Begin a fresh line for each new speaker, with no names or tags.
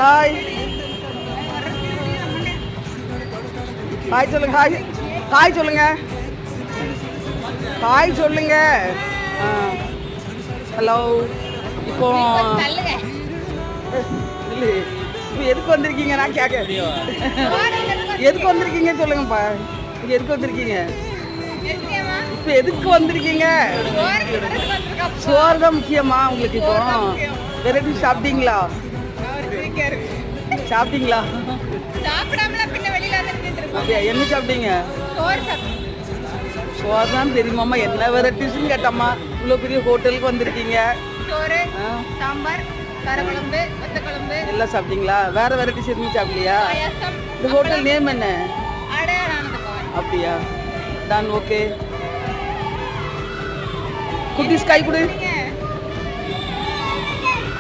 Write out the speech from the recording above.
Hi hi சொல்லுங்க. Hi hi சொல்லுங்க. Hi சொல்லுங்க. ஹலோ. இப்போ இல்லை, இப்போ எதுக்கு வந்திருக்கீங்க? நான் கேட்க எதுக்கு வந்திருக்கீங்க சொல்லுங்கப்பா. இங்கே எதுக்கு வந்திருக்கீங்க? இப்போ எதுக்கு வந்திருக்கீங்க? சோறு தான் முக்கியமா உங்களுக்கு? இப்போ வெரைட்டி சாப்பிட்டீங்களா? சாப்பிட்டீங்களா? அப்படியா? என்ன சாப்பிட்டீங்க? சோறு தான் தெரியுமாம்மா. என்ன வெரைட்டிஸ்ன்னு கேட்டம்மா. இவ்வளோ பெரிய ஹோட்டலுக்கு வந்திருக்கீங்க.
சோறு, சாம்பார், காரக்குழம்பு, வத்தக்குழம்பு
எல்லாம் சாப்பிட்டீங்களா? வேற வெரைட்டிஸ் எதுவும் சாப்பிடலையா? இந்த ஹோட்டல் நேம் என்ன? அப்படியா? டன். ஓகே. குட்டீஸ் கை கொடு.